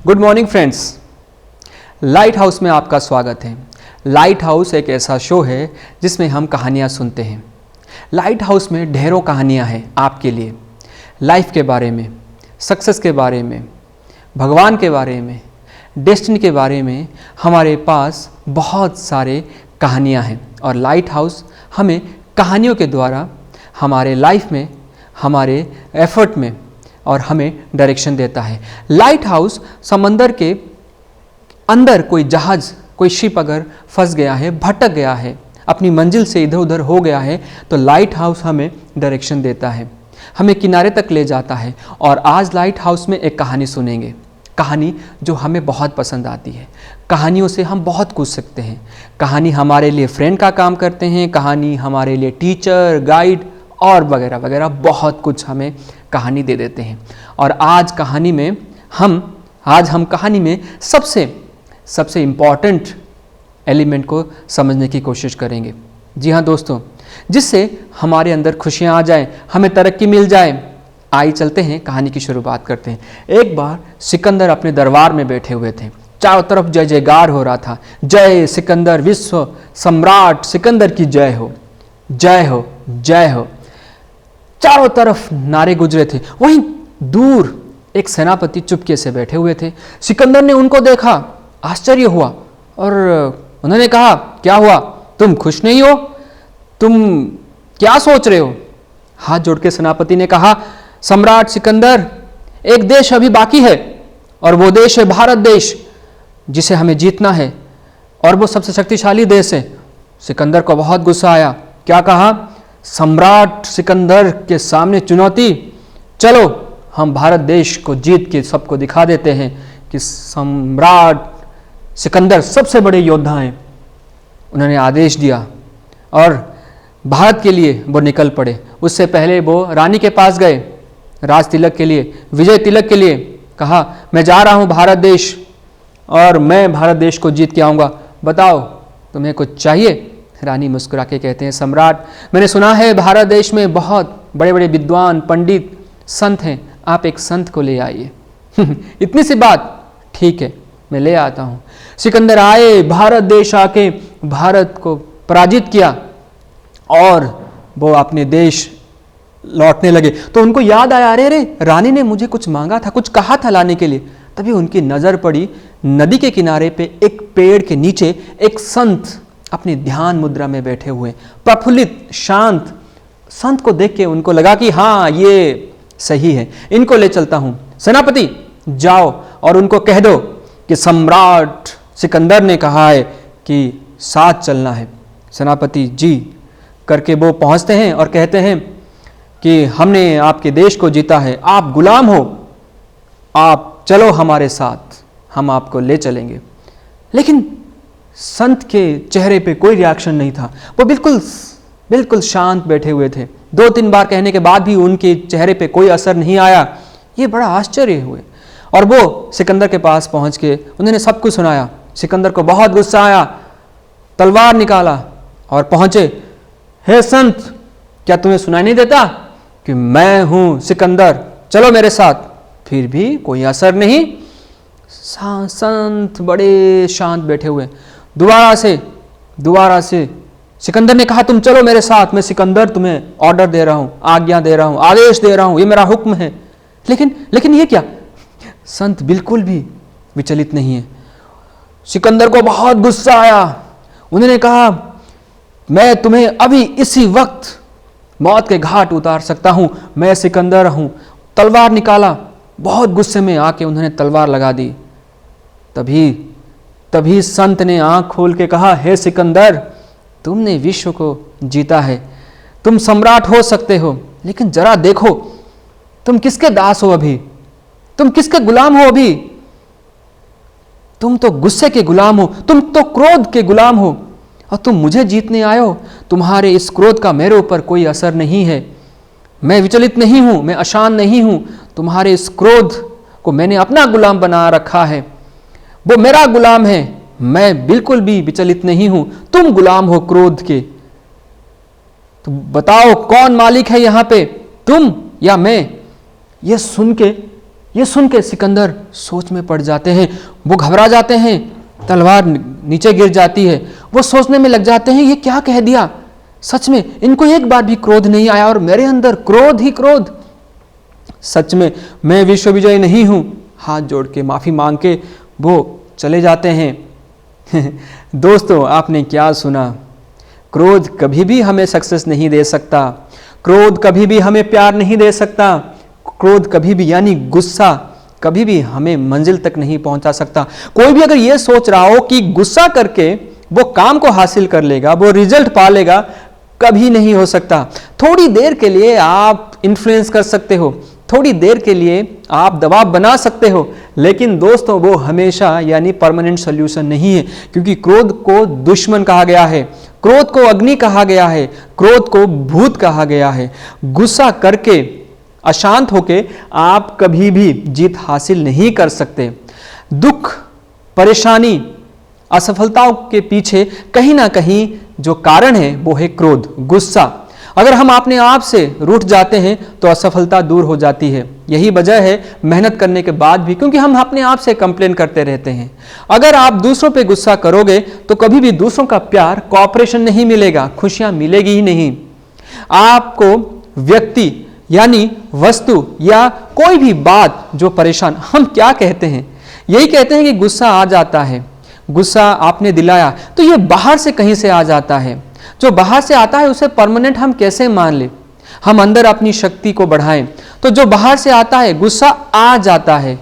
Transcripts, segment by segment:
Good morning friends, light house में आपका स्वागत है। लाइट हाउस एक ऐसा शो है जिसमें हम कहानियाँ सुनते हैं। लाइट हाउस में ढेरों कहानियाँ हैं आपके लिए, लाइफ के बारे में, सक्सेस के बारे में, भगवान के बारे में, डेस्टिनी के बारे में। हमारे पास बहुत सारे कहानियाँ हैं और लाइट हाउस हमें कहानियों के द्वारा हमारे लाइफ में, हमारे एफर्ट में और हमें डायरेक्शन देता है। लाइट हाउस समंदर के अंदर कोई जहाज, कोई शिप अगर फंस गया है, भटक गया है, अपनी मंजिल से इधर उधर हो गया है, तो लाइट हाउस हमें डायरेक्शन देता है, हमें किनारे तक ले जाता है। और आज लाइट हाउस में एक कहानी सुनेंगे, कहानी जो हमें बहुत पसंद आती है। कहानियों से हम बहुत कुछ सीखते हैं। कहानी हमारे लिए फ्रेंड का काम करते हैं, कहानी हमारे लिए टीचर, गाइड और वगैरह वगैरह बहुत कुछ हमें कहानी दे देते हैं। और आज हम कहानी में सबसे इम्पॉर्टेंट एलिमेंट को समझने की कोशिश करेंगे। जी हाँ दोस्तों, जिससे हमारे अंदर खुशियाँ आ जाएं, हमें तरक्की मिल जाए। आइए चलते हैं, कहानी की शुरुआत करते हैं। एक बार सिकंदर अपने दरबार में बैठे हुए थे। चारों तरफ जय जयकार हो रहा था। जय सिकंदर, विश्व सम्राट सिकंदर की जय हो, जय हो, जय हो। चारों तरफ नारे गुजरे थे। वहीं दूर एक सेनापति चुपके से बैठे हुए थे। सिकंदर ने उनको देखा, आश्चर्य हुआ और उन्होंने कहा, क्या हुआ, तुम खुश नहीं हो? तुम क्या सोच रहे हो? हाथ जोड़ के सेनापति ने कहा, सम्राट सिकंदर, एक देश अभी बाकी है और वो देश है भारत देश, जिसे हमें जीतना है और वो सबसे शक्तिशाली देश है। सिकंदर को बहुत गुस्सा आया। क्या कहा? सम्राट सिकंदर के सामने चुनौती, चलो हम भारत देश को जीत के सबको दिखा देते हैं कि सम्राट सिकंदर सबसे बड़े योद्धा हैं। उन्होंने आदेश दिया और भारत के लिए वो निकल पड़े। उससे पहले वो रानी के पास गए, राज तिलक के लिए, विजय तिलक के लिए। कहा, मैं जा रहा हूँ भारत देश और मैं भारत देश को जीत के आऊँगा, बताओ तुम्हें कुछ चाहिए? रानी मुस्कुरा के कहते हैं, सम्राट, मैंने सुना है भारत देश में बहुत बड़े बड़े विद्वान, पंडित, संत हैं, आप एक संत को ले आइए। इतनी सी बात, ठीक है मैं ले आता हूँ। सिकंदर आए, भारत देश आके भारत को पराजित किया और वो अपने देश लौटने लगे। तो उनको याद आया, अरे रानी ने मुझे कुछ मांगा था, कुछ कहा था लाने के लिए। तभी उनकी नज़र पड़ी नदी के किनारे पे एक पेड़ के नीचे एक संत अपनी ध्यान मुद्रा में बैठे हुए, प्रफुल्लित, शांत। संत को देख के उनको लगा कि हाँ ये सही है, इनको ले चलता हूँ। सेनापति जाओ और उनको कह दो कि सम्राट सिकंदर ने कहा है कि साथ चलना है। सेनापति जी करके वो पहुँचते हैं और कहते हैं कि हमने आपके देश को जीता है, आप गुलाम हो, आप चलो हमारे साथ, हम आपको ले चलेंगे। लेकिन संत के चेहरे पे कोई रिएक्शन नहीं था। वो बिल्कुल शांत बैठे हुए थे। 2-3 बार कहने के बाद भी उनके चेहरे पे कोई असर नहीं आया। ये बड़ा आश्चर्य हुए और वो सिकंदर के पास पहुंच के उन्होंने सब कुछ सुनाया। सिकंदर को बहुत गुस्सा आया, तलवार निकाला और पहुंचे। हे संत, क्या तुम्हें सुनाई नहीं देता कि मैं हूं सिकंदर, चलो मेरे साथ? फिर भी कोई असर नहीं। संत बड़े शांत बैठे हुए। दोबारा से सिकंदर ने कहा, तुम चलो मेरे साथ, मैं सिकंदर तुम्हें ऑर्डर दे रहा हूं, आज्ञा दे रहा हूं, आदेश दे रहा हूं, ये मेरा हुक्म है। लेकिन ये क्या? संत बिल्कुल भी विचलित नहीं है। सिकंदर को बहुत गुस्सा आया। उन्होंने कहा, मैं तुम्हें अभी इसी वक्त मौत के घाट उतार सकता हूं, मैं सिकंदर हूं। तलवार निकाला, बहुत गुस्से में आके उन्होंने तलवार लगा दी। तभी संत ने आंख खोल के कहा, हे सिकंदर, तुमने विश्व को जीता है, तुम सम्राट हो सकते हो, लेकिन जरा देखो तुम किसके दास हो अभी, तुम किसके गुलाम हो अभी? तुम तो गुस्से के गुलाम हो, तुम तो क्रोध के गुलाम हो और तुम मुझे जीतने आए हो। तुम्हारे इस क्रोध का मेरे ऊपर कोई असर नहीं है। मैं विचलित नहीं हूं, मैं अशांत नहीं हूं। तुम्हारे इस क्रोध को मैंने अपना गुलाम बना रखा है, वो मेरा गुलाम है, मैं बिल्कुल भी विचलित नहीं हूं। तुम गुलाम हो क्रोध के। तो बताओ कौन मालिक है यहां पे, तुम या मैं? यह सुन के ये सुन के सिकंदर सोच में पड़ जाते हैं, वो घबरा जाते हैं, तलवार नीचे गिर जाती है। वो सोचने में लग जाते हैं ये क्या कह दिया, सच में इनको एक बार भी क्रोध नहीं आया और मेरे अंदर क्रोध ही क्रोध, सच में मैं विश्व विजयी नहीं हूं। हाथ जोड़ के माफी मांग के वो चले जाते हैं। दोस्तों आपने क्या सुना, क्रोध कभी भी हमें सक्सेस नहीं दे सकता, क्रोध कभी भी हमें प्यार नहीं दे सकता, क्रोध कभी भी यानी गुस्सा कभी भी हमें मंजिल तक नहीं पहुंचा सकता। कोई भी अगर यह सोच रहा हो कि गुस्सा करके वो काम को हासिल कर लेगा, वो रिजल्ट पा लेगा, कभी नहीं हो सकता। थोड़ी देर के लिए आप इन्फ्लुएंस कर सकते हो, थोड़ी देर के लिए आप दबाव बना सकते हो, लेकिन दोस्तों वो हमेशा यानी परमानेंट सॉल्यूशन नहीं है, क्योंकि क्रोध को दुश्मन कहा गया है, क्रोध को अग्नि कहा गया है, क्रोध को भूत कहा गया है। गुस्सा करके, अशांत होके आप कभी भी जीत हासिल नहीं कर सकते। दुख, परेशानी, असफलताओं के पीछे कहीं ना कहीं जो कारण है वो है क्रोध, गुस्सा। अगर हम अपने आप से रूठ जाते हैं तो असफलता दूर हो जाती है। यही वजह है मेहनत करने के बाद भी, क्योंकि हम अपने आप से कंप्लेन करते रहते हैं। अगर आप दूसरों पे गुस्सा करोगे तो कभी भी दूसरों का प्यार, कोऑपरेशन नहीं मिलेगा, खुशियां मिलेगी ही नहीं। आपको व्यक्ति यानी वस्तु या कोई भी बात जो परेशान, हम क्या कहते हैं, यही कहते हैं कि गुस्सा आ जाता है, गुस्सा आपने दिलाया तो ये बाहर से कहीं से आ जाता है। जो बाहर से आता है उसे परमानेंट हम कैसे मान ले, हम अंदर अपनी शक्ति को बढ़ाएं। तो जो बाहर से आता है, गुस्सा आ जाता है,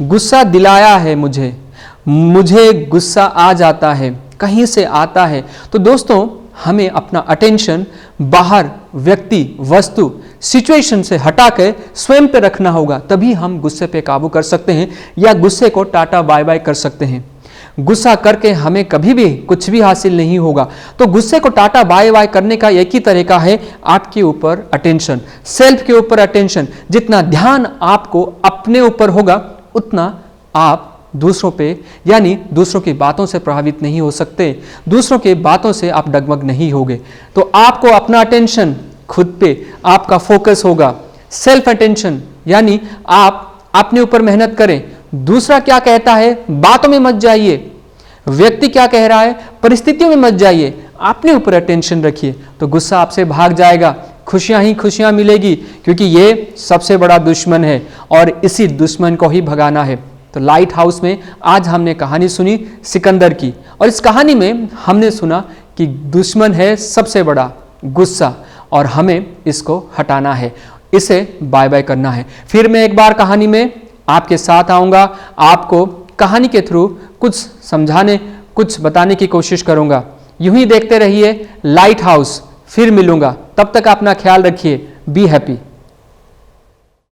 गुस्सा दिलाया है मुझे गुस्सा आ जाता है, कहीं से आता है। तो दोस्तों हमें अपना अटेंशन बाहर, व्यक्ति, वस्तु, सिचुएशन से हटा के स्वयं पे रखना होगा, तभी हम गुस्से पे काबू कर सकते हैं या गुस्से को टाटा बाय बाय कर सकते हैं। गुस्सा करके हमें कभी भी कुछ भी हासिल नहीं होगा। तो गुस्से को टाटा बाय बाय करने का एक ही तरीका है, आपके ऊपर अटेंशन, सेल्फ के ऊपर अटेंशन। जितना ध्यान आपको अपने ऊपर होगा उतना आप दूसरों पे यानी दूसरों की बातों से प्रभावित नहीं हो सकते, दूसरों की बातों से आप डगमग नहीं होगे। तो आपको अपना अटेंशन खुद पे आपका फोकस होगा, सेल्फ अटेंशन यानी आप अपने ऊपर मेहनत करें। दूसरा क्या कहता है बातों में मत जाइए, व्यक्ति क्या कह रहा है परिस्थितियों में मत जाइए, अपने ऊपर अटेंशन रखिए, तो गुस्सा आपसे भाग जाएगा, खुशियां ही खुशियां मिलेगी, क्योंकि ये सबसे बड़ा दुश्मन है और इसी दुश्मन को ही भगाना है। तो लाइट हाउस में आज हमने कहानी सुनी सिकंदर की, और इस कहानी में हमने सुना कि दुश्मन है सबसे बड़ा गुस्सा और हमें इसको हटाना है, इसे बाय बाय करना है। फिर मैं एक बार कहानी में आपके साथ आऊँगा, आपको कहानी के थ्रू कुछ समझाने, कुछ बताने की कोशिश करूँगा। यूं ही देखते रहिए लाइट हाउस, फिर मिलूँगा, तब तक अपना ख्याल रखिए। Be happy.